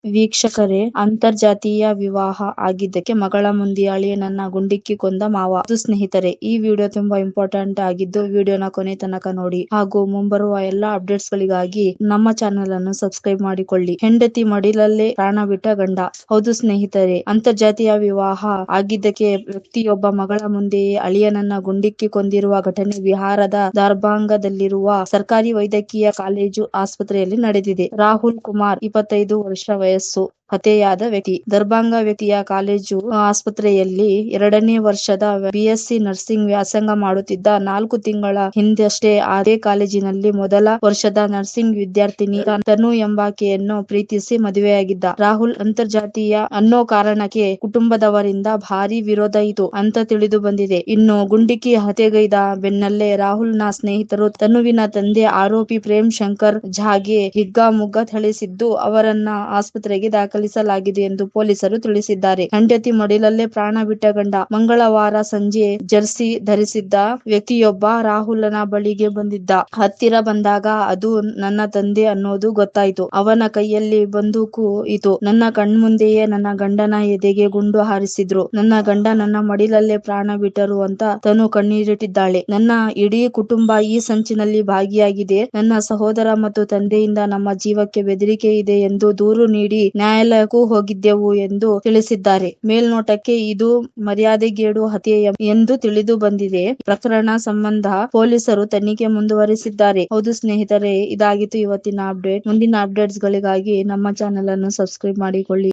ವೀಕ್ಷಕರೇ, ಅಂತರ್ಜಾತೀಯ ವಿವಾಹ ಆಗಿದ್ದಕ್ಕೆ ಮಗಳ ಮುಂದೆ ಅಳಿಯನನ್ನ ಗುಂಡಿಕ್ಕಿ ಕೊಂದ ಮಾವ. ಅದು ಸ್ನೇಹಿತರೆ, ಈ ವಿಡಿಯೋ ತುಂಬಾ ಇಂಪಾರ್ಟೆಂಟ್ ಆಗಿದ್ದು ವಿಡಿಯೋನ ಕೊನೆ ತನಕ ನೋಡಿ ಹಾಗೂ ಮುಂಬರುವ ಎಲ್ಲಾ ಅಪ್ಡೇಟ್ಸ್ ಗಳಿಗಾಗಿ ನಮ್ಮ ಚಾನೆಲ್ ಅನ್ನು ಸಬ್ಸ್ಕ್ರೈಬ್ ಮಾಡಿಕೊಳ್ಳಿ. ಹೆಂಡತಿ ಮಡಿಲಲ್ಲೇ ಪ್ರಾಣ ಬಿಟ್ಟ ಗಂಡ. ಹೌದು ಸ್ನೇಹಿತರೆ, ಅಂತರ್ಜಾತೀಯ ವಿವಾಹ ಆಗಿದ್ದಕ್ಕೆ ವ್ಯಕ್ತಿಯೊಬ್ಬ ಮಗಳ ಮುಂದೆಯೇ ಅಳಿಯನನ್ನ ಗುಂಡಿಕ್ಕಿ ಕೊಂದಿರುವ ಘಟನೆ ಬಿಹಾರದ ದರ್ಭಂಗದಲ್ಲಿರುವ ಸರ್ಕಾರಿ ವೈದ್ಯಕೀಯ ಕಾಲೇಜು ಆಸ್ಪತ್ರೆಯಲ್ಲಿ ನಡೆದಿದೆ. ರಾಹುಲ್ ಕುಮಾರ್, 25 ವರ್ಷ ವಯಸ್ಸು, ಹತ್ಯೆಯಾದ ವ್ಯಕ್ತಿ. ದರ್ಭಂಗ ವ್ಯಕ್ತಿಯ ಕಾಲೇಜು ಆಸ್ಪತ್ರೆಯಲ್ಲಿ 2ನೇ ವರ್ಷದ BSc ನರ್ಸಿಂಗ್ ವ್ಯಾಸಂಗ ಮಾಡುತ್ತಿದ್ದ. 4 ತಿಂಗಳ ಹಿಂದಷ್ಟೇ ಅದೇ ಕಾಲೇಜಿನಲ್ಲಿ ಮೊದಲ ವರ್ಷದ ನರ್ಸಿಂಗ್ ವಿದ್ಯಾರ್ಥಿನಿ ತನು ಎಂಬಾಕೆಯನ್ನು ಪ್ರೀತಿಸಿ ಮದುವೆಯಾಗಿದ್ದ ರಾಹುಲ್. ಅಂತರ್ಜಾತೀಯ ಅನ್ನೋ ಕಾರಣಕ್ಕೆ ಕುಟುಂಬದವರಿಂದ ಭಾರಿ ವಿರೋಧ ಇತ್ತು ಅಂತ ತಿಳಿದು ಬಂದಿದೆ. ಇನ್ನು ಗುಂಡಿಕ್ಕಿ ಹತ್ಯೆಗೈದ ಬೆನ್ನಲ್ಲೇ ರಾಹುಲ್ನ ಸ್ನೇಹಿತರು ತನುವಿನ ತಂದೆ ಆರೋಪಿ ಪ್ರೇಮ್ ಶಂಕರ್ ಝಾಗೆ ಹಿಗ್ಗಾಮುಗ್ಗಾ ಥಳಿಸಿದ್ದು, ಅವರನ್ನ ಆಸ್ಪತ್ರೆಗೆ ದಾಖಲಿಸಲಾಗಿದೆ ಎಂದು ಪೊಲೀಸರು ತಿಳಿಸಿದ್ದಾರೆ. ಹೆಂಡತಿ ಮಡಿಲಲ್ಲೇ ಪ್ರಾಣ ಬಿಟ್ಟ ಗಂಡ. ಮಂಗಳವಾರ ಸಂಜೆ ಜರ್ಸಿ ಧರಿಸಿದ್ದ ವ್ಯಕ್ತಿಯೊಬ್ಬ ರಾಹುಲನ ಬಳಿಗೆ ಬಂದಿದ್ದ. ಹತ್ತಿರ ಬಂದಾಗ ಅದು ನನ್ನ ತಂದೆ ಅನ್ನೋದು ಗೊತ್ತಾಯ್ತು. ಅವನ ಕೈಯಲ್ಲಿ ಬಂದೂಕು ಇತ್ತು. ನನ್ನ ಕಣ್ಮುಂದೆಯೇ ನನ್ನ ಗಂಡನ ಎದೆಗೆ ಗುಂಡು ಹಾರಿಸಿದ್ರು. ನನ್ನ ಗಂಡ ನನ್ನ ಮಡಿಲಲ್ಲೇ ಪ್ರಾಣ ಬಿಟ್ಟರು ಅಂತ ತನು ಕಣ್ಣೀರಿಟ್ಟಿದ್ದಾಳೆ. ನನ್ನ ಇಡೀ ಕುಟುಂಬ ಈ ಸಂಚಿನಲ್ಲಿ ಭಾಗಿಯಾಗಿದೆ. ನನ್ನ ಸಹೋದರ ಮತ್ತು ತಂದೆಯಿಂದ ನಮ್ಮ ಜೀವಕ್ಕೆ ಬೆದರಿಕೆ ಇದೆ ಎಂದು ದೂರು ನೀಡಿ ನ್ಯಾಯಾಲಯಕ್ಕೂ ಹೋಗಿದ್ದೆವು ಎಂದು ತಿಳಿಸಿದ್ದಾರೆ. ಮೇಲ್ನೋಟಕ್ಕೆ ಇದು ಮರ್ಯಾದೆಗೇಡು ಹತ್ಯೆ ಎಂದು ತಿಳಿದು ಬಂದಿದೆ. ಪ್ರಕರಣ ಸಂಬಂಧ ಪೊಲೀಸರು ತನಿಖೆ ಮುಂದುವರಿಸಿದ್ದಾರೆ. ಹೌದು ಸ್ನೇಹಿತರೆ, ಇದಾಗಿತ್ತು ಇವತ್ತಿನ ಅಪ್ಡೇಟ್. ಮುಂದಿನ ಅಪ್ಡೇಟ್ಸ್ ಗಳಿಗಾಗಿ ನಮ್ಮ ಚಾನೆಲ್ ಅನ್ನು ಸಬ್ಸ್ಕ್ರೈಬ್ ಮಾಡಿಕೊಳ್ಳಿ.